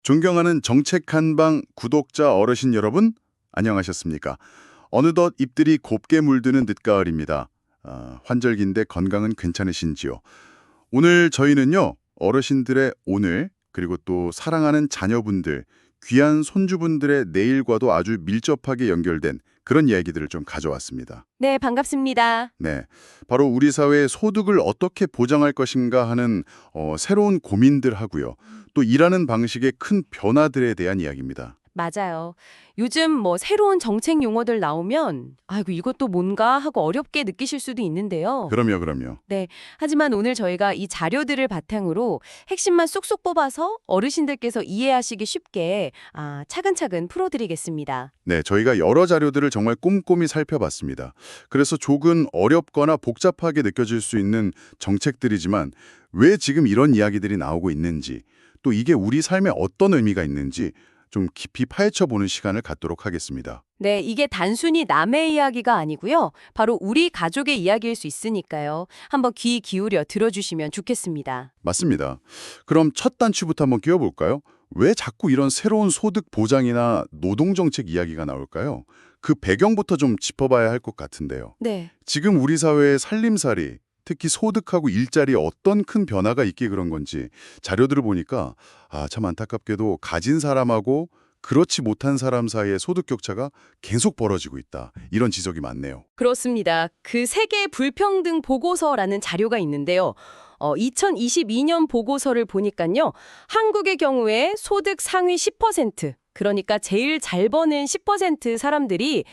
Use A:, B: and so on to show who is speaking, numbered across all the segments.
A: 존경하는 정책 한방 구독자 어르신 여러분, 안녕하셨습니까? 어느덧 잎들이 곱게 물드는 늦가을입니다. 환절기인데 건강은 괜찮으신지요? 오늘 저희는요, 어르신들의 오늘, 그리고 또 사랑하는 자녀분들, 귀한 손주분들의 내일과도 아주 밀접하게 연결된 그런 이야기들을 좀 가져왔습니다.
B: 네, 반갑습니다.
A: 네, 바로 우리 사회의 소득을 어떻게 보장할 것인가 하는 새로운 고민들 하고요. 또 일하는 방식의 큰 변화들에 대한 이야기입니다.
B: 맞아요. 요즘 새로운 정책 용어들 나오면 아이고 이것도 뭔가 하고 어렵게 느끼실 수도 있는데요.
A: 그럼요.
B: 네. 하지만 오늘 저희가 이 자료들을 바탕으로 핵심만 쏙쏙 뽑아서 어르신들께서 이해하시기 쉽게 차근차근 풀어드리겠습니다.
A: 네, 저희가 여러 자료들을 정말 꼼꼼히 살펴봤습니다. 그래서 조금 어렵거나 복잡하게 느껴질 수 있는 정책들이지만 왜 지금 이런 이야기들이 나오고 있는지, 또 이게 우리 삶에 어떤 의미가 있는지 좀 깊이 파헤쳐보는 시간을 갖도록 하겠습니다.
B: 네, 이게 단순히 남의 이야기가 아니고요. 바로 우리 가족의 이야기일 수 있으니까요. 한번 귀 기울여 들어주시면 좋겠습니다.
A: 맞습니다. 그럼 첫 단추부터 한번 끼워볼까요? 왜 자꾸 이런 새로운 소득 보장이나 노동정책 이야기가 나올까요? 그 배경부터 좀 짚어봐야 할 것 같은데요.
B: 네.
A: 지금 우리 사회의 살림살이, 특히 소득하고 일자리에 어떤 큰 변화가 있기 그런 건지 자료들을 보니까 참 안타깝게도 가진 사람하고 그렇지 못한 사람 사이의 소득 격차가 계속 벌어지고 있다. 이런 지적이 많네요.
B: 그렇습니다. 그 세계 불평등 보고서라는 자료가 있는데요. 2022년 보고서를 보니까요. 한국의 경우에 소득 상위 10%, 그러니까 제일 잘 버는 10% 사람들이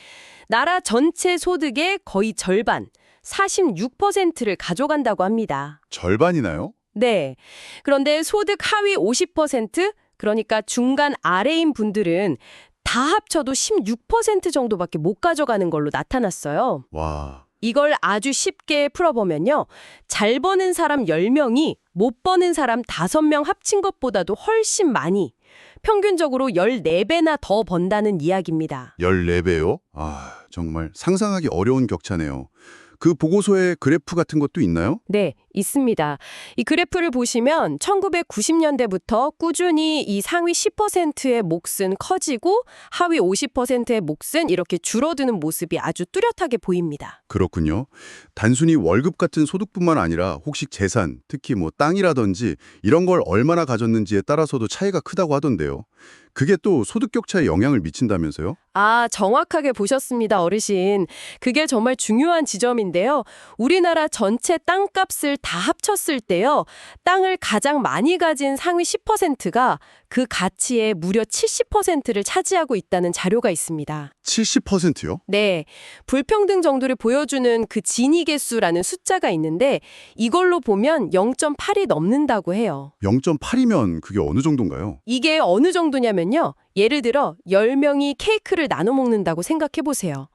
B: 나라 전체 소득의 거의 절반, 46%를 가져간다고 합니다.
A: 절반이나요?
B: 네. 그런데 소득 하위 50%, 그러니까 중간 아래인 분들은 다 합쳐도 16% 정도밖에 못 가져가는 걸로 나타났어요.
A: 와,
B: 이걸 아주 쉽게 풀어보면요. 잘 버는 사람 10명이 못 버는 사람 5명 합친 것보다도 훨씬 많이, 평균적으로 14배나 더 번다는 이야기입니다.
A: 14배요? 정말 상상하기 어려운 격차네요. 그 보고서에 그래프 같은 것도 있나요?
B: 네, 있습니다. 이 그래프를 보시면 1990년대부터 꾸준히 이 상위 10%의 몫은 커지고 하위 50%의 몫은 이렇게 줄어드는 모습이 아주 뚜렷하게 보입니다.
A: 그렇군요. 단순히 월급 같은 소득뿐만 아니라 혹시 재산, 특히 땅이라든지 이런 걸 얼마나 가졌는지에 따라서도 차이가 크다고 하던데요. 그게 또 소득 격차에 영향을 미친다면서요?
B: 정확하게 보셨습니다, 어르신. 그게 정말 중요한 지점인데요. 우리나라 전체 땅값을 다 합쳤을 때요. 땅을 가장 많이 가진 상위 10%가 그 가치의 무려 70%를 차지하고 있다는 자료가 있습니다.
A: 70%요?
B: 네, 불평등 정도를 보여주는 그 지니 개수라는 숫자가 있는데 이걸로 보면 0.8이 넘는다고 해요.
A: 0.8이면 그게 어느 정도인가요?
B: 이게 어느 정도냐면요. 예를 들어 10명이 케이크를 나눠 먹는다고 생각해 보세요.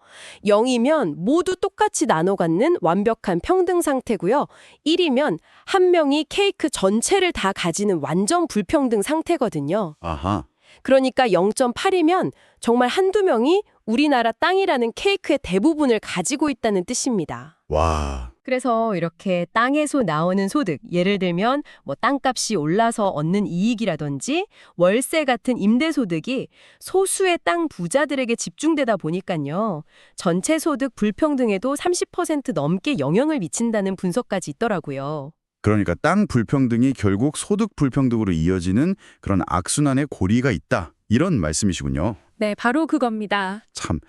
B: 0이면 모두 똑같이 나눠 갖는 완벽한 평등 상태고요. 1이면 한 명이 케이크 전체를 다 가지는 완전 불평등 상태거든요.
A: 아하.
B: 그러니까 0.8이면 정말 한두 명이 우리나라 땅이라는 케이크의 대부분을 가지고 있다는 뜻입니다.
A: 와,
B: 그래서 이렇게 땅에서 나오는 소득, 예를 들면 땅값이 올라서 얻는 이익이라든지 월세 같은 임대소득이 소수의 땅 부자들에게 집중되다 보니까요. 전체 소득 불평등에도 30% 넘게 영향을 미친다는 분석까지 있더라고요.
A: 그러니까 땅 불평등이 결국 소득 불평등으로 이어지는 그런 악순환의 고리가 있다. 이런 말씀이시군요.
B: 네, 바로 그겁니다.
A: 참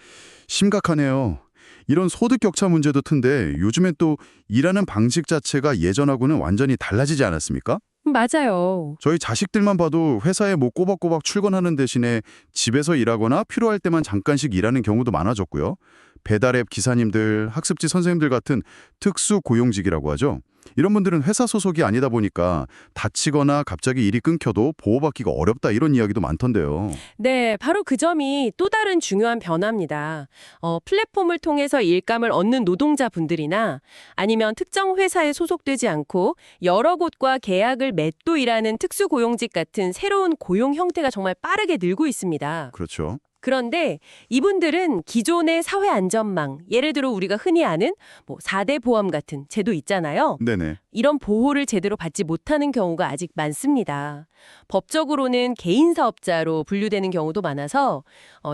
A: 심각하네요. 이런 소득 격차 문제도 튼데 요즘에 또 일하는 방식 자체가 예전하고는 완전히 달라지지 않았습니까?
B: 맞아요.
A: 저희 자식들만 봐도 회사에 꼬박꼬박 출근하는 대신에 집에서 일하거나 필요할 때만 잠깐씩 일하는 경우도 많아졌고요. 배달앱 기사님들, 학습지 선생님들 같은 특수 고용직이라고 하죠. 이런 분들은 회사 소속이 아니다 보니까 다치거나 갑자기 일이 끊겨도 보호받기가 어렵다 이런 이야기도 많던데요.
B: 네, 바로 그 점이 또 다른 중요한 변화입니다. 플랫폼을 통해서 일감을 얻는 노동자분들이나 아니면 특정 회사에 소속되지 않고 여러 곳과 계약을 맺고 일하는 특수고용직 같은 새로운 고용 형태가 정말 빠르게 늘고 있습니다.
A: 그렇죠.
B: 그런데 이분들은 기존의 사회안전망, 예를 들어 우리가 흔히 아는 4대 보험 같은 제도 있잖아요.
A: 네. 네네.
B: 이런 보호를 제대로 받지 못하는 경우가 아직 많습니다. 법적으로는 개인 사업자로 분류되는 경우도 많아서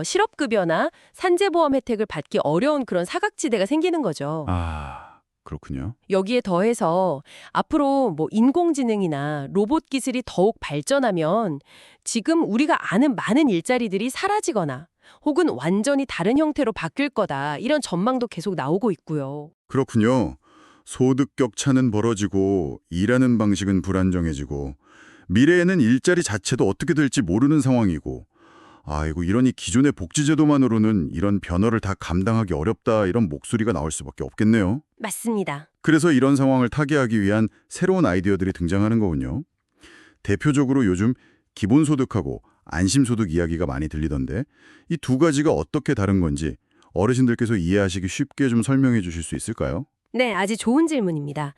B: 실업급여나 산재보험 혜택을 받기 어려운 그런 사각지대가 생기는 거죠.
A: 아, 그렇군요.
B: 여기에 더해서 앞으로 뭐 인공지능이나 로봇 기술이 더욱 발전하면 지금 우리가 아는 많은 일자리들이 사라지거나 혹은 완전히 다른 형태로 바뀔 거다. 이런 전망도 계속 나오고 있고요.
A: 그렇군요. 소득 격차는 벌어지고 일하는 방식은 불안정해지고 미래에는 일자리 자체도 어떻게 될지 모르는 상황이고 아이고 이러니 기존의 복지제도만으로는 이런 변화를 다 감당하기 어렵다 이런 목소리가 나올 수밖에 없겠네요.
B: 맞습니다.
A: 그래서 이런 상황을 타개하기 위한 새로운 아이디어들이 등장하는 거군요. 대표적으로 요즘 기본소득하고 안심소득 이야기가 많이 들리던데 이 두 가지가 어떻게 다른 건지 어르신들께서 이해하시기 쉽게 좀 설명해 주실 수 있을까요?
B: 네, 아주 좋은 질문입니다.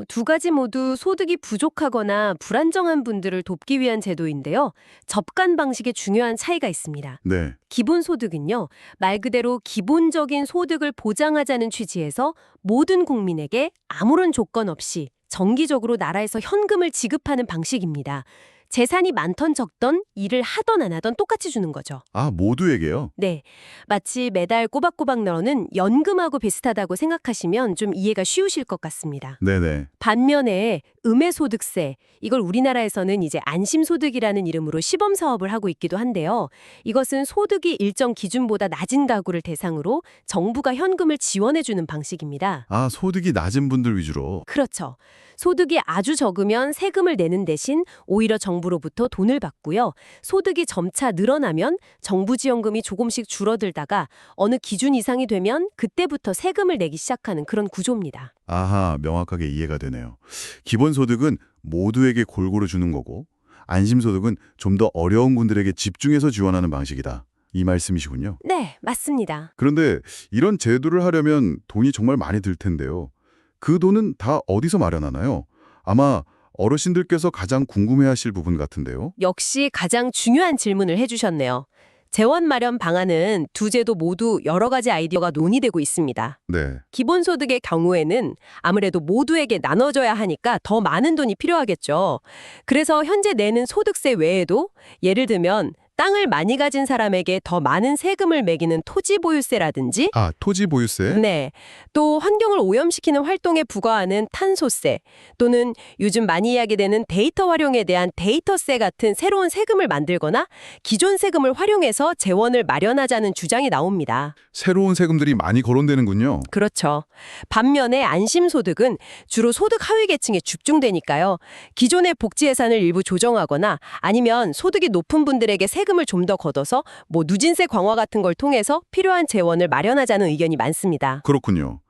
B: 두 가지 모두 소득이 부족하거나 불안정한 분들을 돕기 위한 제도인데요. 접근 방식에 중요한 차이가 있습니다.
A: 네.
B: 기본소득은요, 말 그대로 기본적인 소득을 보장하자는 취지에서 모든 국민에게 아무런 조건 없이 정기적으로 나라에서 현금을 지급하는 방식입니다. 재산이 많던 적던 일을 하던 안 하던 똑같이 주는 거죠.
A: 아, 모두에게요?
B: 네, 마치 매달 꼬박꼬박 넣는 연금하고 비슷하다고 생각하시면 좀 이해가 쉬우실 것 같습니다.
A: 네네.
B: 반면에 음해소득세, 이걸 우리나라에서는 이제 안심소득이라는 이름으로 시범사업을 하고 있기도 한데요. 이것은 소득이 일정 기준보다 낮은 가구를 대상으로 정부가 현금을 지원해주는 방식입니다.
A: 아, 소득이 낮은 분들 위주로.
B: 그렇죠. 소득이 아주 적으면 세금을 내는 대신 오히려 정부로부터 돈을 받고요. 소득이 점차 늘어나면 정부 지원금이 조금씩 줄어들다가 어느 기준 이상이 되면 그때부터 세금을 내기 시작하는 그런 구조입니다.
A: 아하, 명확하게 이해가 되네요. 기본소득은 모두에게 골고루 주는 거고 안심소득은 좀 더 어려운 분들에게 집중해서 지원하는 방식이다. 이 말씀이시군요.
B: 네, 맞습니다.
A: 그런데 이런 제도를 하려면 돈이 정말 많이 들 텐데요. 그 돈은 다 어디서 마련하나요? 아마 어르신들께서 가장 궁금해하실 부분 같은데요.
B: 역시 가장 중요한 질문을 해주셨네요. 재원 마련 방안은 두 제도 모두 여러 가지 아이디어가 논의되고 있습니다.
A: 네.
B: 기본소득의 경우에는 아무래도 모두에게 나눠줘야 하니까 더 많은 돈이 필요하겠죠. 그래서 현재 내는 소득세 외에도 예를 들면 땅을 많이 가진 사람에게 더 많은 세금을 매기는 토지보유세라든지
A: 아, 토지 보유세?
B: 네. 또 환경을 오염시키는 활동에 부과하는 탄소세 또는 요즘 많이 이야기되는 데이터 활용에 대한 데이터세 같은 새로운 세금을 만들거나 기존 세금을 활용해서 재원을 마련하자는 주장이 나옵니다.
A: 새로운 세금들이 많이 거론되는군요.
B: 그렇죠. 반면에 안심소득은 주로 소득 하위 계층에 집중되니까요. 기존의 복지 예산을 일부 조정하거나 아니면 소득이 높은 분들에게 세금을 좀 더 걷어서 뭐 누진세 강화 같은 걸 통해서 필요한 재원을 마련하자는 의견이 많습니다.
A: 그렇군요.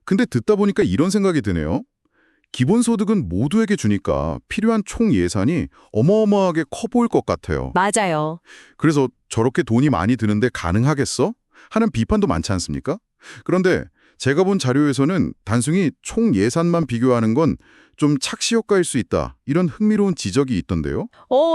A: 근데 듣다 보니까 이런 생각이 드네요. 기본소득은 모두에게 주니까 필요한 총 예산이 어마어마하게 커 보일 것 같아요.
B: 맞아요.
A: 그래서 저렇게 돈이 많이 드는데 가능하겠어? 하는 비판도 많지 않습니까? 그런데 제가 본 자료에서는 단순히 총 예산만 비교하는 건 좀 착시 효과일 수 있다. 이런 흥미로운 지적이 있던데요.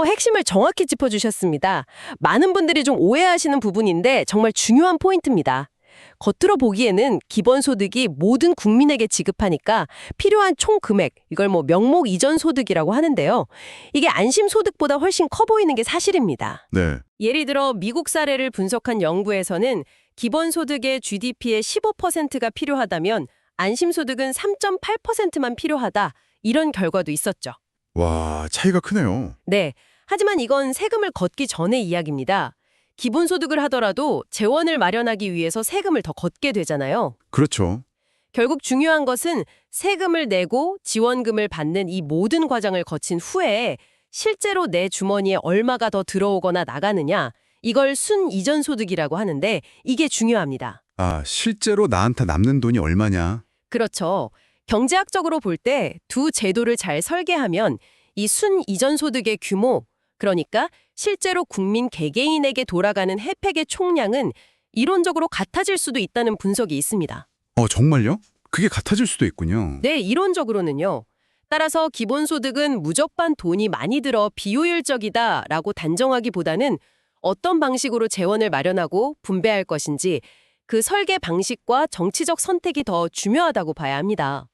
B: 핵심을 정확히 짚어주셨습니다. 많은 분들이 좀 오해하시는 부분인데 정말 중요한 포인트입니다. 겉으로 보기에는 기본소득이 모든 국민에게 지급하니까 필요한 총 금액, 이걸 뭐 명목 이전 소득이라고 하는데요. 이게 안심소득보다 훨씬 커 보이는 게 사실입니다.
A: 네.
B: 예를 들어 미국 사례를 분석한 연구에서는 기본소득의 GDP의 15%가 필요하다면 안심소득은 3.8%만 필요하다. 이런 결과도 있었죠.
A: 와, 차이가 크네요.
B: 네. 하지만 이건 세금을 걷기 전의 이야기입니다. 기본소득을 하더라도 재원을 마련하기 위해서 세금을 더 걷게 되잖아요.
A: 그렇죠.
B: 결국 중요한 것은 세금을 내고 지원금을 받는 이 모든 과정을 거친 후에 실제로 내 주머니에 얼마가 더 들어오거나 나가느냐, 이걸 순이전소득이라고 하는데 이게 중요합니다.
A: 아, 실제로 나한테 남는 돈이 얼마냐?
B: 그렇죠. 경제학적으로 볼 때 두 제도를 잘 설계하면 이 순이전소득의 규모, 그러니까 실제로 국민 개개인에게 돌아가는 혜택의 총량은 이론적으로 같아질 수도 있다는 분석이 있습니다.
A: 정말요? 그게 같아질 수도 있군요.
B: 네, 이론적으로는요. 따라서 기본소득은 무조건 돈이 많이 들어 비효율적이다라고 단정하기보다는 어떤 방식으로 재원을 마련하고 분배할 것인지 그 설계 방식과 정치적 선택이 더 중요하다고 봐야 합니다.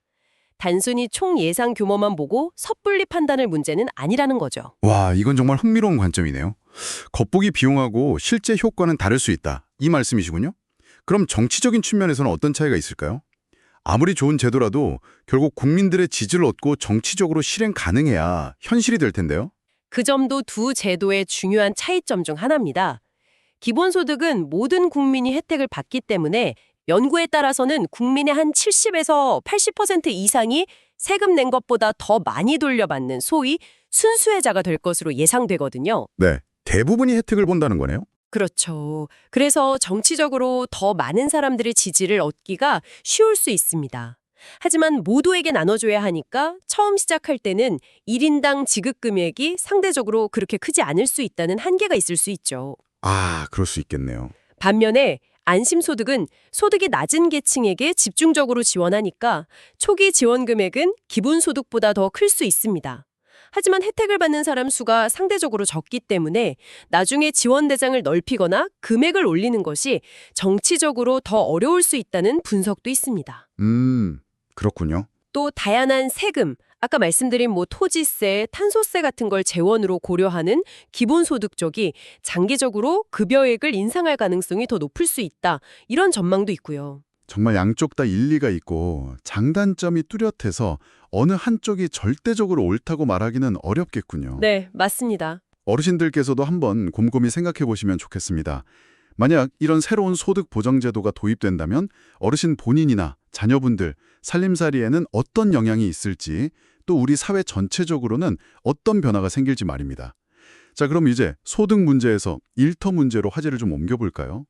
B: 단순히 총 예상 규모만 보고 섣불리 판단할 문제는 아니라는 거죠.
A: 와, 이건 정말 흥미로운 관점이네요. 겉보기 비용하고 실제 효과는 다를 수 있다. 이 말씀이시군요. 그럼 정치적인 측면에서는 어떤 차이가 있을까요? 아무리 좋은 제도라도 결국 국민들의 지지를 얻고 정치적으로 실행 가능해야 현실이 될 텐데요.
B: 그 점도 두 제도의 중요한 차이점 중 하나입니다. 기본소득은 모든 국민이 혜택을 받기 때문에 연구에 따라서는 국민의 한 70에서 80% 이상이 세금 낸 것보다 더 많이 돌려받는 소위 순수혜자가 될 것으로 예상되거든요.
A: 네, 대부분이 혜택을 본다는 거네요.
B: 그렇죠. 그래서 정치적으로 더 많은 사람들의 지지를 얻기가 쉬울 수 있습니다. 하지만 모두에게 나눠줘야 하니까 처음 시작할 때는 1인당 지급 금액이 상대적으로 그렇게 크지 않을 수 있다는 한계가 있을 수 있죠.
A: 아, 그럴 수 있겠네요.
B: 반면에 안심소득은 소득이 낮은 계층에게 집중적으로 지원하니까 초기 지원 금액은 기본소득보다 더 클 수 있습니다. 하지만 혜택을 받는 사람 수가 상대적으로 적기 때문에 나중에 지원 대상을 넓히거나 금액을 올리는 것이 정치적으로 더 어려울 수 있다는 분석도 있습니다.
A: 그렇군요.
B: 또 다양한 세금, 아까 말씀드린 토지세, 탄소세 같은 걸 재원으로 고려하는 기본소득 쪽이 장기적으로 급여액을 인상할 가능성이 더 높을 수 있다. 이런 전망도 있고요.
A: 정말 양쪽 다 일리가 있고 장단점이 뚜렷해서 어느 한쪽이 절대적으로 옳다고 말하기는 어렵겠군요.
B: 네, 맞습니다.
A: 어르신들께서도 한번 곰곰이 생각해 보시면 좋겠습니다. 만약 이런 새로운 소득 보정 제도가 도입된다면 어르신 본인이나 자녀분들 살림살이에는 어떤 영향이 있을지, 또 우리 사회 전체적으로는 어떤 변화가 생길지 말입니다. 자, 그럼 이제 소득 문제에서 일터 문제로 화제를 좀 옮겨볼까요?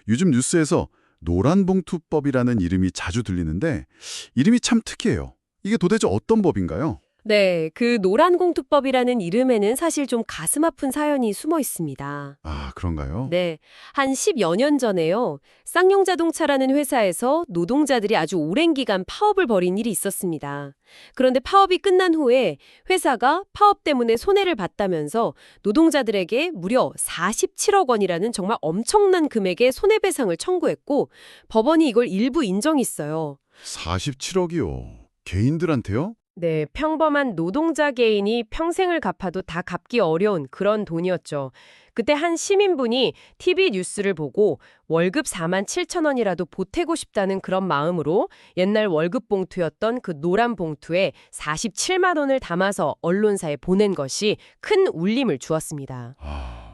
A: 요즘 뉴스에서 노란봉투법이라는 이름이 자주 들리는데 이름이 참 특이해요. 이게 도대체 어떤 법인가요?
B: 네, 그 노란공투법이라는 이름에는 사실 좀 가슴 아픈 사연이 숨어 있습니다.
A: 아, 그런가요?
B: 네, 한 10여 년 전에요. 쌍용자동차라는 회사에서 노동자들이 아주 오랜 기간 파업을 벌인 일이 있었습니다. 그런데 파업이 끝난 후에 회사가 파업 때문에 손해를 봤다면서 노동자들에게 무려 47억 원이라는 정말 엄청난 금액의 손해배상을 청구했고 법원이 이걸 일부 인정했어요.
A: 47억이요. 개인들한테요?
B: 네, 평범한 노동자 개인이 평생을 갚아도 다 갚기 어려운 그런 돈이었죠. 그때 한 시민분이 TV 뉴스를 보고 월급 4만 7천 원이라도 보태고 싶다는 그런 마음으로 옛날 월급 봉투였던 그 노란 봉투에 47만 원을 담아서 언론사에 보낸 것이 큰 울림을 주었습니다.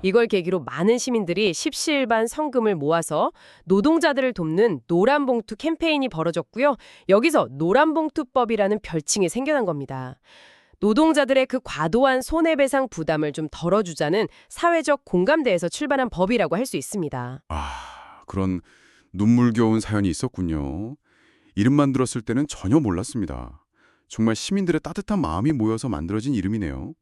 B: 이걸 계기로 많은 시민들이 십시일반 성금을 모아서 노동자들을 돕는 노란봉투 캠페인이 벌어졌고요. 여기서 노란봉투법이라는 별칭이 생겨난 겁니다. 노동자들의 그 과도한 손해배상 부담을 좀 덜어주자는 사회적 공감대에서 출발한 법이라고 할 수 있습니다.
C: 아, 그런 눈물겨운 사연이 있었군요. 이름만 들었을 때는 전혀 몰랐습니다. 정말 시민들의 따뜻한 마음이 모여서 만들어진 이름이네요.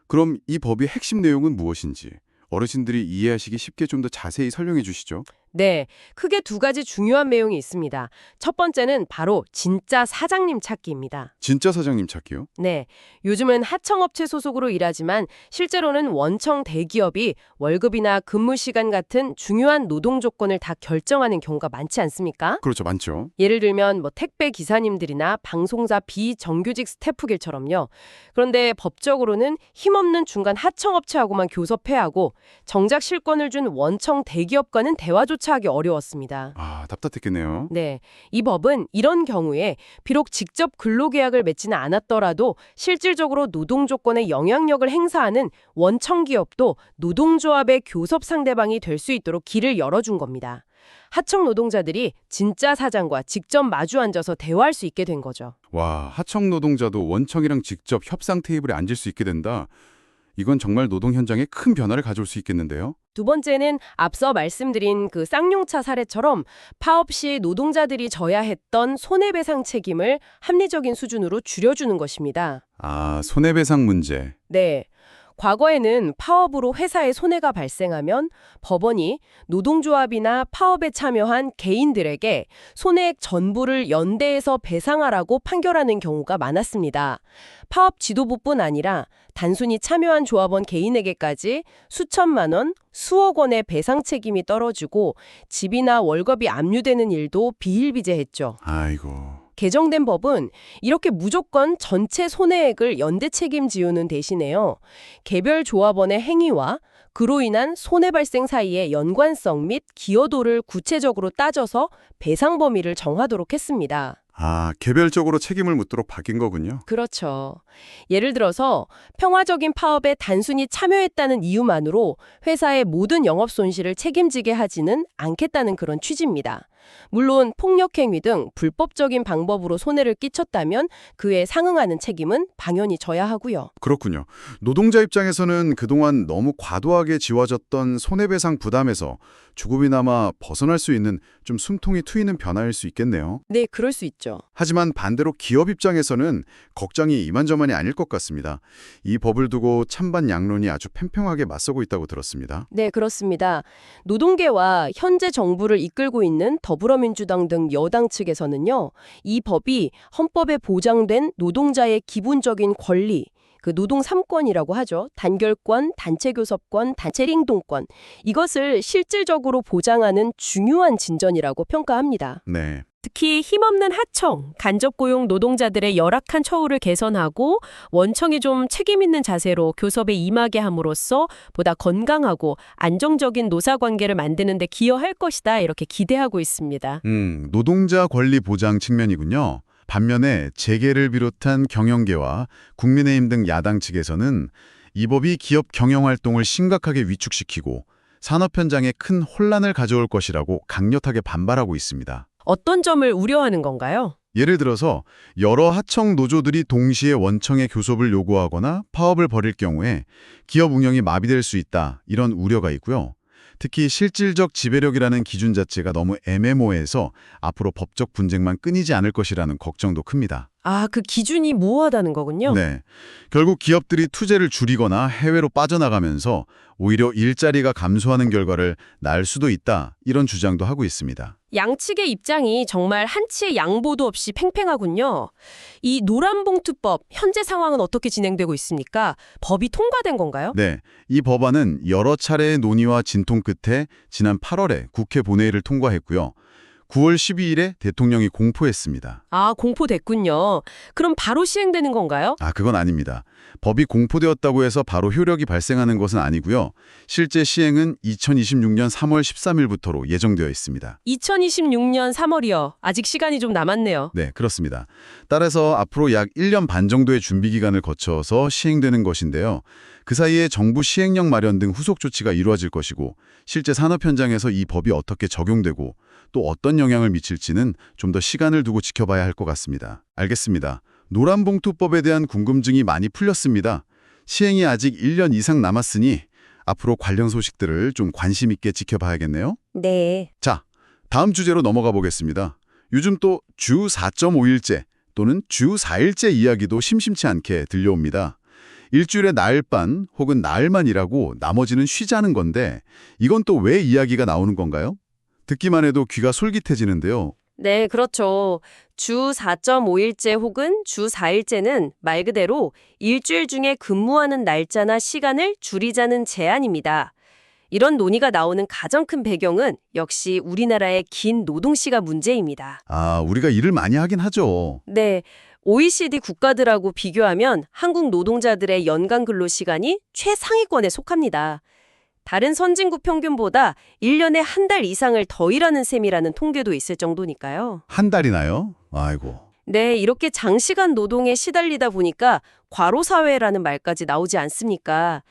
C: 그럼 이 법의 핵심 내용은 무엇인지 어르신들이 이해하시기 쉽게 좀 더 자세히 설명해 주시죠.
B: 네, 크게 두 가지 중요한 내용이 있습니다. 첫 번째는 바로 진짜 사장님 찾기입니다.
C: 진짜 사장님 찾기요?
B: 네, 요즘은 하청업체 소속으로 일하지만 실제로는 원청 대기업이 월급이나 근무 시간 같은 중요한 노동 조건을 다 결정하는 경우가 많지 않습니까?
C: 그렇죠, 많죠.
B: 예를 들면 택배 기사님들이나 방송사 비정규직 스태프길처럼요. 그런데 법적으로는 힘없는 중간 하청업체하고만 교섭해야 하고 정작 실권을 준 원청 대기업과는 대화조차 하기 어려웠습니다.
C: 아, 답답했겠네요.
B: 네, 이 법은 이런 경우에 비록 직접 근로계약을 맺지는 않았더라도 실질적으로 노동 조건에 영향력을 행사하는 원청 기업도 노동조합의 교섭 상대방이 될 수 있도록 길을 열어준 겁니다. 하청 노동자들이 진짜 사장과 직접 마주 앉아서 대화할 수 있게 된 거죠.
C: 와, 하청 노동자도 원청이랑 직접 협상 테이블에 앉을 수 있게 된다. 이건 정말 노동 현장에 큰 변화를 가져올 수 있겠는데요.
B: 두 번째는 앞서 말씀드린 그 쌍용차 사례처럼 파업 시 노동자들이 져야 했던 손해배상 책임을 합리적인 수준으로 줄여주는 것입니다.
C: 아, 손해배상 문제.
B: 네. 과거에는 파업으로 회사에 손해가 발생하면 법원이 노동조합이나 파업에 참여한 개인들에게 손해액 전부를 연대해서 배상하라고 판결하는 경우가 많았습니다. 파업 지도부뿐 아니라 단순히 참여한 조합원 개인에게까지 수천만 원, 수억 원의 배상 책임이 떨어지고 집이나 월급이 압류되는 일도 비일비재했죠.
C: 아이고.
B: 개정된 법은 이렇게 무조건 전체 손해액을 연대 책임지우는 대신에요. 개별 조합원의 행위와 그로 인한 손해 발생 사이의 연관성 및 기여도를 구체적으로 따져서 배상 범위를 정하도록 했습니다.
A: 아, 개별적으로 책임을 묻도록 바뀐 거군요.
B: 그렇죠. 예를 들어서 평화적인 파업에 단순히 참여했다는 이유만으로 회사의 모든 영업 손실을 책임지게 하지는 않겠다는 그런 취지입니다. 물론 폭력행위 등 불법적인 방법으로 손해를 끼쳤다면 그에 상응하는 책임은 당연히 져야 하고요.
A: 그렇군요. 노동자 입장에서는 그동안 너무 과도하게 지워졌던 손해배상 부담에서 조금이나마 벗어날 수 있는 좀 숨통이 트이는 변화일 수 있겠네요.
B: 네, 그럴 수 있죠.
A: 하지만 반대로 기업 입장에서는 걱정이 이만저만이 아닐 것 같습니다. 이 법을 두고 찬반 양론이 아주 팽팽하게 맞서고 있다고 들었습니다.
B: 네, 그렇습니다. 노동계와 현재 정부를 이끌고 있는 더불어민주당 등 여당 측에서는요, 이 법이 헌법에 보장된 노동자의 기본적인 권리, 그 노동 3권이라고 하죠. 단결권, 단체교섭권, 단체행동권. 이것을 실질적으로 보장하는 중요한 진전이라고 평가합니다.
A: 네.
B: 특히 힘없는 하청, 간접고용 노동자들의 열악한 처우를 개선하고 원청이 좀 책임있는 자세로 교섭에 임하게 함으로써 보다 건강하고 안정적인 노사관계를 만드는 데 기여할 것이다 이렇게 기대하고 있습니다.
A: 노동자 권리 보장 측면이군요. 반면에 재계를 비롯한 경영계와 국민의힘 등 야당 측에서는 이 법이 기업 경영활동을 심각하게 위축시키고 산업 현장에 큰 혼란을 가져올 것이라고 강력하게 반발하고 있습니다.
B: 어떤 점을 우려하는 건가요?
A: 예를 들어서 여러 하청 노조들이 동시에 원청의 교섭을 요구하거나 파업을 벌일 경우에 기업 운영이 마비될 수 있다, 이런 우려가 있고요. 특히 실질적 지배력이라는 기준 자체가 너무 애매모호해서 앞으로 법적 분쟁만 끊이지 않을 것이라는 걱정도 큽니다.
B: 아, 그 기준이 모호하다는 거군요.
A: 네. 결국 기업들이 투자를 줄이거나 해외로 빠져나가면서 오히려 일자리가 감소하는 결과를 낳을 수도 있다, 이런 주장도 하고 있습니다.
B: 양측의 입장이 정말 한치의 양보도 없이 팽팽하군요. 이 노란봉투법, 현재 상황은 어떻게 진행되고 있습니까? 법이 통과된 건가요?
A: 네. 이 법안은 여러 차례의 논의와 진통 끝에 지난 8월에 국회 본회의를 통과했고요. 9월 12일에 대통령이 공포했습니다.
B: 아, 공포됐군요. 그럼 바로 시행되는 건가요?
A: 아, 그건 아닙니다. 법이 공포되었다고 해서 바로 효력이 발생하는 것은 아니고요. 실제 시행은 2026년 3월 13일부터로 예정되어 있습니다.
B: 2026년 3월이요. 아직 시간이 좀 남았네요.
A: 네, 그렇습니다. 따라서 앞으로 약 1년 반 정도의 준비 기간을 거쳐서 시행되는 것인데요. 그 사이에 정부 시행령 마련 등 후속 조치가 이루어질 것이고 실제 산업 현장에서 이 법이 어떻게 적용되고 또 어떤 영향을 미칠지는 좀 더 시간을 두고 지켜봐야 할 것 같습니다. 알겠습니다. 노란봉투법에 대한 궁금증이 많이 풀렸습니다. 시행이 아직 1년 이상 남았으니 앞으로 관련 소식들을 좀 관심 있게 지켜봐야겠네요.
B: 네.
A: 자, 다음 주제로 넘어가 보겠습니다. 요즘 또 주 4.5일제 또는 주 4일제 이야기도 심심치 않게 들려옵니다. 일주일에 나흘 반 혹은 나흘만 일하고 나머지는 쉬자는 건데 이건 또 왜 이야기가 나오는 건가요? 듣기만 해도 귀가 솔깃해지는데요.
B: 네, 그렇죠. 주 4.5일제 혹은 주 4일제는 말 그대로 일주일 중에 근무하는 날짜나 시간을 줄이자는 제안입니다. 이런 논의가 나오는 가장 큰 배경은 역시 우리나라의 긴 노동시간 문제입니다.
A: 아, 우리가 일을 많이 하긴 하죠.
B: 네, OECD 국가들하고 비교하면 한국 노동자들의 연간 근로시간이 최상위권에 속합니다. 다른 선진국 평균보다 1년에 한 달 이상을 더 일하는 셈이라는 통계도 있을 정도니까요.
A: 한 달이나요? 아이고.
B: 네, 이렇게 장시간 노동에 시달리다 보니까 과로사회라는 말까지 나오지 않습니까?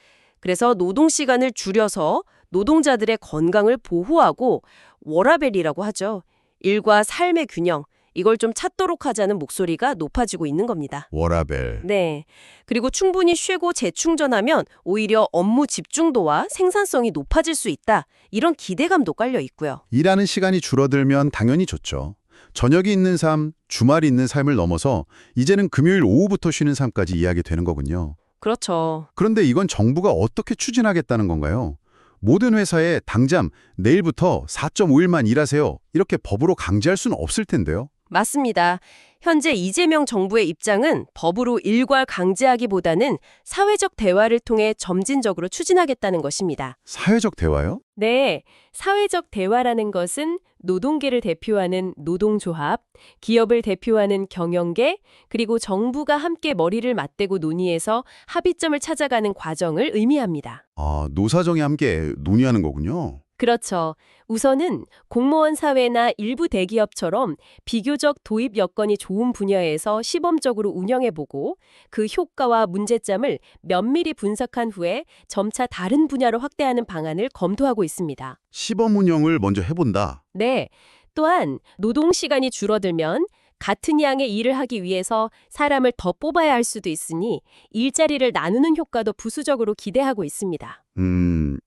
B: 그래서 노동시간을 줄여서 노동자들의 건강을 보호하고 워라밸이라고 하죠. 일과 삶의 균형, 이걸 좀 찾도록 하자는 목소리가 높아지고 있는 겁니다.
A: 워라밸.
B: 네. 그리고 충분히 쉬고 재충전하면 오히려 업무 집중도와 생산성이 높아질 수 있다. 이런 기대감도 깔려 있고요.
A: 일하는 시간이 줄어들면 당연히 좋죠. 저녁이 있는 삶, 주말이 있는 삶을 넘어서 이제는 금요일 오후부터 쉬는 삶까지 이야기되는 거군요.
B: 그렇죠.
A: 그런데 이건 정부가 어떻게 추진하겠다는 건가요? 모든 회사에 당장 내일부터 4.5일만 일하세요. 이렇게 법으로 강제할 수는 없을 텐데요.
B: 맞습니다. 현재 이재명 정부의 입장은 법으로 일괄 강제하기보다는 사회적 대화를 통해 점진적으로 추진하겠다는 것입니다.
A: 사회적 대화요?
B: 네, 사회적 대화라는 것은 노동계를 대표하는 노동조합, 기업을 대표하는 경영계, 그리고 정부가 함께 머리를 맞대고 논의해서 합의점을 찾아가는 과정을 의미합니다.
A: 아, 노사정이 함께 논의하는 거군요.
B: 그렇죠. 우선은 공무원 사회나 일부 대기업처럼 비교적 도입 여건이 좋은 분야에서 시범적으로 운영해보고 그 효과와 문제점을 면밀히 분석한 후에 점차 다른 분야로 확대하는 방안을 검토하고 있습니다.
A: 시범 운영을 먼저 해본다.
B: 네. 또한 노동 시간이 줄어들면 같은 양의 일을 하기 위해서 사람을 더 뽑아야 할 수도 있으니 일자리를 나누는 효과도 부수적으로 기대하고 있습니다.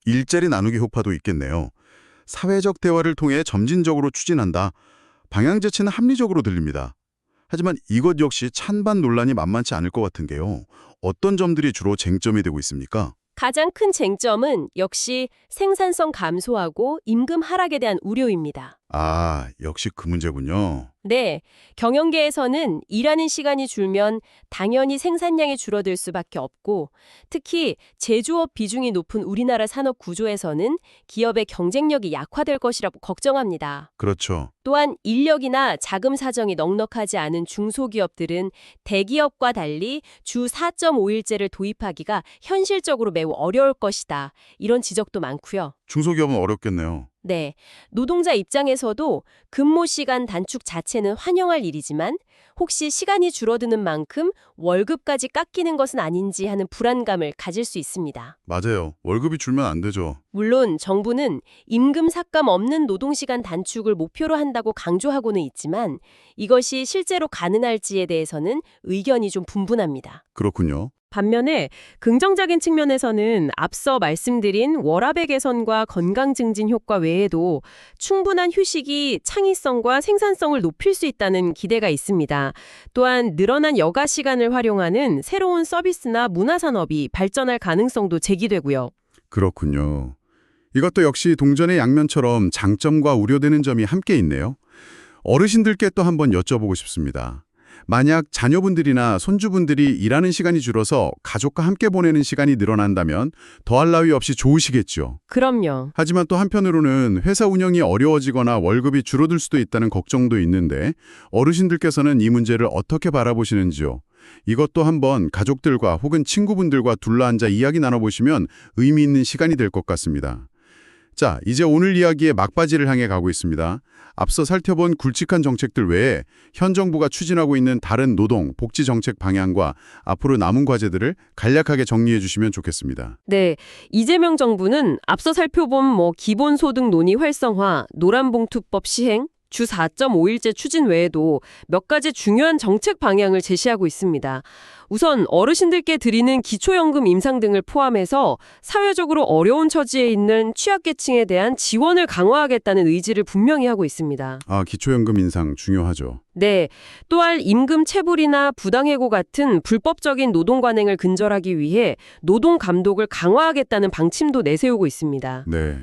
A: 일자리 나누기 효과도 있겠네요. 사회적 대화를 통해 점진적으로 추진한다. 방향 자체는 합리적으로 들립니다. 하지만 이것 역시 찬반 논란이 만만치 않을 것 같은 게요. 어떤 점들이 주로 쟁점이 되고 있습니까?
B: 가장 큰 쟁점은 역시 생산성 감소하고 임금 하락에 대한 우려입니다.
A: 아, 역시 그 문제군요.
B: 네, 경영계에서는 일하는 시간이 줄면 당연히 생산량이 줄어들 수밖에 없고 특히 제조업 비중이 높은 우리나라 산업 구조에서는 기업의 경쟁력이 약화될 것이라고 걱정합니다.
A: 그렇죠.
B: 또한 인력이나 자금 사정이 넉넉하지 않은 중소기업들은 대기업과 달리 주 4.5일제를 도입하기가 현실적으로 매우 어려울 것이다. 이런 지적도 많고요.
A: 중소기업은 어렵겠네요.
B: 네, 노동자 입장에서도 근무 시간 단축 자체는 환영할 일이지만 혹시 시간이 줄어드는 만큼 월급까지 깎이는 것은 아닌지 하는 불안감을 가질 수 있습니다.
A: 맞아요. 월급이 줄면 안 되죠.
B: 물론 정부는 임금 삭감 없는 노동시간 단축을 목표로 한다고 강조하고는 있지만 이것이 실제로 가능할지에 대해서는 의견이 좀 분분합니다.
A: 그렇군요.
B: 반면에 긍정적인 측면에서는 앞서 말씀드린 워라밸 개선과 건강 증진 효과 외에도 충분한 휴식이 창의성과 생산성을 높일 수 있다는 기대가 있습니다. 또한 늘어난 여가 시간을 활용하는 새로운 서비스나 문화산업이 발전할 가능성도 제기되고요.
A: 그렇군요. 이것도 역시 동전의 양면처럼 장점과 우려되는 점이 함께 있네요. 어르신들께 또 한번 여쭤보고 싶습니다. 만약 자녀분들이나 손주분들이 일하는 시간이 줄어서 가족과 함께 보내는 시간이 늘어난다면 더할 나위 없이 좋으시겠죠.
B: 그럼요.
A: 하지만 또 한편으로는 회사 운영이 어려워지거나 월급이 줄어들 수도 있다는 걱정도 있는데 어르신들께서는 이 문제를 어떻게 바라보시는지요? 이것도 한번 가족들과 혹은 친구분들과 둘러앉아 이야기 나눠보시면 의미 있는 시간이 될 것 같습니다. 자, 이제 오늘 이야기의 막바지를 향해 가고 있습니다. 앞서 살펴본 굵직한 정책들 외에 현 정부가 추진하고 있는 다른 노동, 복지 정책 방향과 앞으로 남은 과제들을 간략하게 정리해 주시면 좋겠습니다.
B: 네, 이재명 정부는 앞서 살펴본 기본소득 논의 활성화, 노란봉투법 시행, 주 4.5일제 추진 외에도 몇 가지 중요한 정책 방향을 제시하고 있습니다. 우선 어르신들께 드리는 기초연금 인상 등을 포함해서 사회적으로 어려운 처지에 있는 취약계층에 대한 지원을 강화하겠다는 의지를 분명히 하고 있습니다.
A: 아, 기초연금 인상 중요하죠.
B: 네, 또한 임금 체불이나 부당해고 같은 불법적인 노동 관행을 근절하기 위해 노동 감독을 강화하겠다는 방침도 내세우고 있습니다.
A: 네.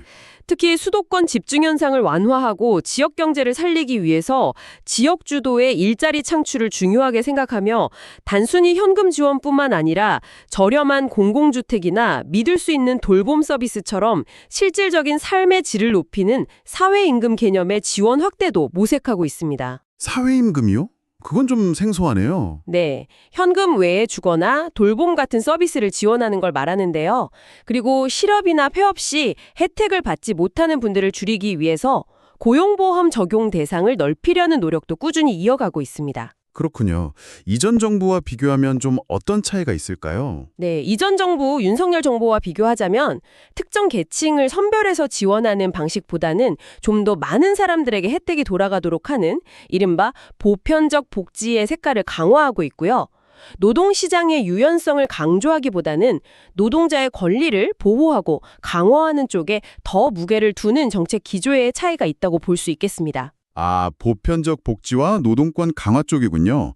B: 특히 수도권 집중 현상을 완화하고 지역 경제를 살리기 위해서 지역 주도의 일자리 창출을 중요하게 생각하며 단순히 현금 지원뿐만 아니라 저렴한 공공주택이나 믿을 수 있는 돌봄 서비스처럼 실질적인 삶의 질을 높이는 사회임금 개념의 지원 확대도 모색하고 있습니다.
A: 사회임금이요? 그건 좀 생소하네요.
B: 네, 현금 외에 주거나 돌봄 같은 서비스를 지원하는 걸 말하는데요. 그리고 실업이나 폐업 시 혜택을 받지 못하는 분들을 줄이기 위해서 고용보험 적용 대상을 넓히려는 노력도 꾸준히 이어가고 있습니다.
A: 그렇군요. 이전 정부와 비교하면 좀 어떤 차이가 있을까요?
B: 네, 이전 정부 윤석열 정부와 비교하자면 특정 계층을 선별해서 지원하는 방식보다는 좀 더 많은 사람들에게 혜택이 돌아가도록 하는 이른바 보편적 복지의 색깔을 강화하고 있고요. 노동시장의 유연성을 강조하기보다는 노동자의 권리를 보호하고 강화하는 쪽에 더 무게를 두는 정책 기조의 차이가 있다고 볼 수 있겠습니다.
A: 아, 보편적 복지와 노동권 강화 쪽이군요.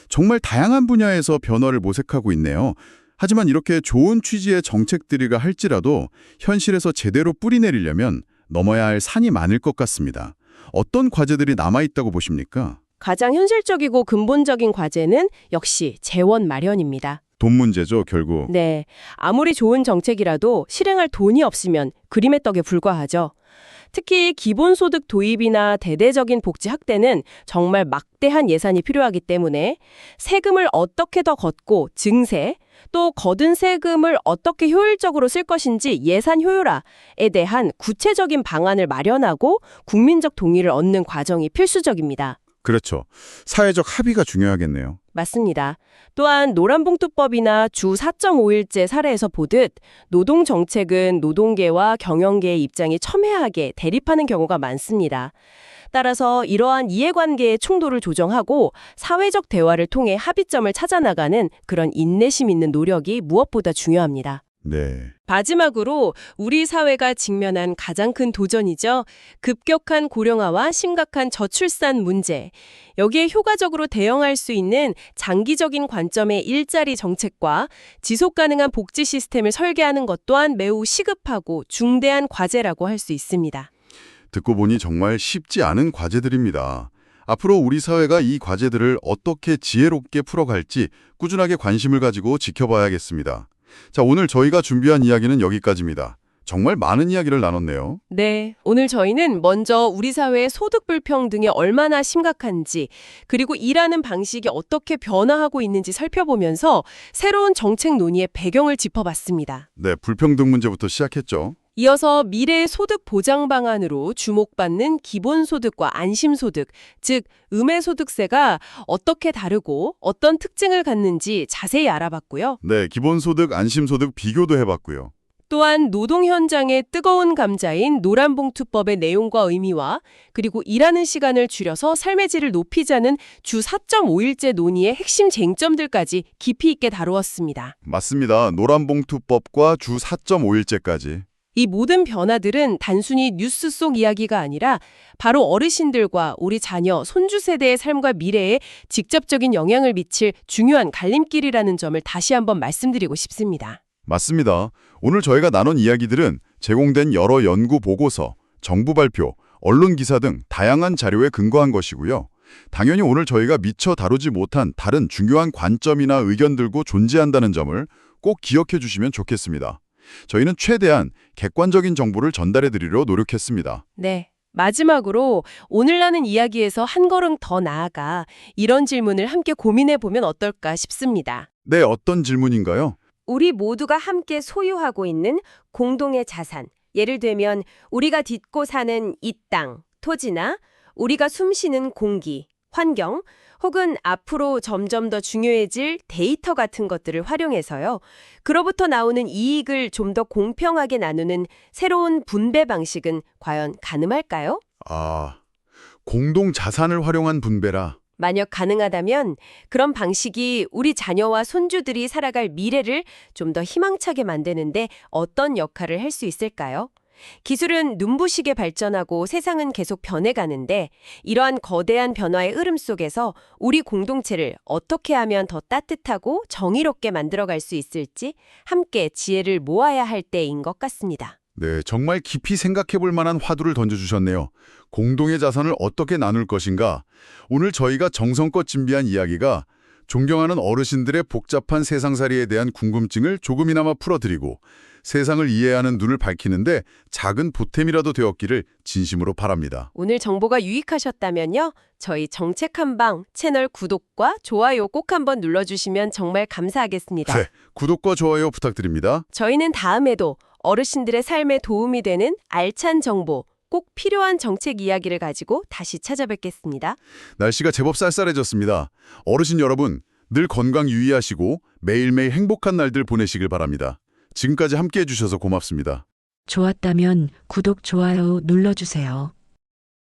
A: 정말 다양한 분야에서 변화를 모색하고 있네요. 하지만 이렇게 좋은 취지의 정책들이라 할지라도 현실에서 제대로 뿌리내리려면 넘어야 할 산이 많을 것 같습니다. 어떤 과제들이 남아있다고 보십니까?
B: 가장 현실적이고 근본적인 과제는 역시 재원 마련입니다.
A: 돈 문제죠, 결국.
B: 네, 아무리 좋은 정책이라도 실행할 돈이 없으면 그림의 떡에 불과하죠. 특히 기본소득 도입이나 대대적인 복지 확대는 정말 막대한 예산이 필요하기 때문에 세금을 어떻게 더 걷고 증세, 또 거둔 세금을 어떻게 효율적으로 쓸 것인지 예산 효율화에 대한 구체적인 방안을 마련하고 국민적 동의를 얻는 과정이 필수적입니다.
A: 그렇죠. 사회적 합의가 중요하겠네요.
B: 맞습니다. 또한 노란봉투법이나 주 4.5일제 사례에서 보듯 노동정책은 노동계와 경영계의 입장이 첨예하게 대립하는 경우가 많습니다. 따라서 이러한 이해관계의 충돌을 조정하고 사회적 대화를 통해 합의점을 찾아나가는 그런 인내심 있는 노력이 무엇보다 중요합니다.
A: 네.
B: 마지막으로 우리 사회가 직면한 가장 큰 도전이죠. 급격한 고령화와 심각한 저출산 문제. 여기에 효과적으로 대응할 수 있는 장기적인 관점의 일자리 정책과 지속 가능한 복지 시스템을 설계하는 것 또한 매우 시급하고 중대한 과제라고 할 수 있습니다.
A: 듣고 보니 정말 쉽지 않은 과제들입니다. 앞으로 우리 사회가 이 과제들을 어떻게 지혜롭게 풀어갈지 꾸준하게 관심을 가지고 지켜봐야겠습니다. 자, 오늘 저희가 준비한 이야기는 여기까지입니다. 정말 많은 이야기를 나눴네요.
B: 네, 오늘 저희는 먼저 우리 사회의 소득 불평등이 얼마나 심각한지, 그리고 일하는 방식이 어떻게 변화하고 있는지 살펴보면서 새로운 정책 논의의 배경을 짚어봤습니다.
A: 네, 불평등 문제부터 시작했죠.
B: 이어서 미래의 소득 보장 방안으로 주목받는 기본소득과 안심소득, 즉 음해소득세가 어떻게 다르고 어떤 특징을 갖는지 자세히 알아봤고요.
A: 네, 기본소득, 안심소득 비교도 해봤고요.
B: 또한 노동 현장의 뜨거운 감자인 노란봉투법의 내용과 의미와 그리고 일하는 시간을 줄여서 삶의 질을 높이자는 주 4.5일제 논의의 핵심 쟁점들까지 깊이 있게 다루었습니다.
A: 맞습니다. 노란봉투법과 주 4.5일제까지.
B: 이 모든 변화들은 단순히 뉴스 속 이야기가 아니라 바로 어르신들과 우리 자녀, 손주 세대의 삶과 미래에 직접적인 영향을 미칠 중요한 갈림길이라는 점을 다시 한번 말씀드리고 싶습니다.
A: 맞습니다. 오늘 저희가 나눈 이야기들은 제공된 여러 연구 보고서, 정부 발표, 언론 기사 등 다양한 자료에 근거한 것이고요. 당연히 오늘 저희가 미처 다루지 못한 다른 중요한 관점이나 의견들도 존재한다는 점을 꼭 기억해 주시면 좋겠습니다. 저희는 최대한 객관적인 정보를 전달해 드리려 노력했습니다.
B: 네. 마지막으로 오늘 나눈 이야기에서 한 걸음 더 나아가 이런 질문을 함께 고민해 보면 어떨까 싶습니다.
A: 네, 어떤 질문인가요?
B: 우리 모두가 함께 소유하고 있는 공동의 자산. 예를 들면 우리가 딛고 사는 이 땅, 토지나 우리가 숨쉬는 공기, 환경, 혹은 앞으로 점점 더 중요해질 데이터 같은 것들을 활용해서요. 그로부터 나오는 이익을 좀 더 공평하게 나누는 새로운 분배 방식은 과연 가능할까요?
A: 아, 공동 자산을 활용한 분배라.
B: 만약 가능하다면 그런 방식이 우리 자녀와 손주들이 살아갈 미래를 좀 더 희망차게 만드는데 어떤 역할을 할 수 있을까요? 기술은 눈부시게 발전하고 세상은 계속 변해가는데 이러한 거대한 변화의 흐름 속에서 우리 공동체를 어떻게 하면 더 따뜻하고 정의롭게 만들어갈 수 있을지 함께 지혜를 모아야 할 때인 것 같습니다.
A: 네, 정말 깊이 생각해 볼 만한 화두를 던져주셨네요. 공동의 자산을 어떻게 나눌 것인가? 오늘 저희가 정성껏 준비한 이야기가 존경하는 어르신들의 복잡한 세상살이에 대한 궁금증을 조금이나마 풀어드리고 세상을 이해하는 눈을 밝히는데 작은 보탬이라도 되었기를 진심으로 바랍니다.
B: 오늘 정보가 유익하셨다면요. 저희 정책 한방 채널 구독과 좋아요 꼭 한번 눌러주시면 정말 감사하겠습니다.
A: 네, 구독과 좋아요 부탁드립니다.
B: 저희는 다음에도 어르신들의 삶에 도움이 되는 알찬 정보, 꼭 필요한 정책 이야기를 가지고 다시 찾아뵙겠습니다.
A: 날씨가 제법 쌀쌀해졌습니다. 어르신 여러분, 늘 건강 유의하시고 매일매일 행복한 날들 보내시길 바랍니다. 지금까지 함께해 주셔서 고맙습니다.
D: 좋았다면 구독, 좋아요 눌러주세요.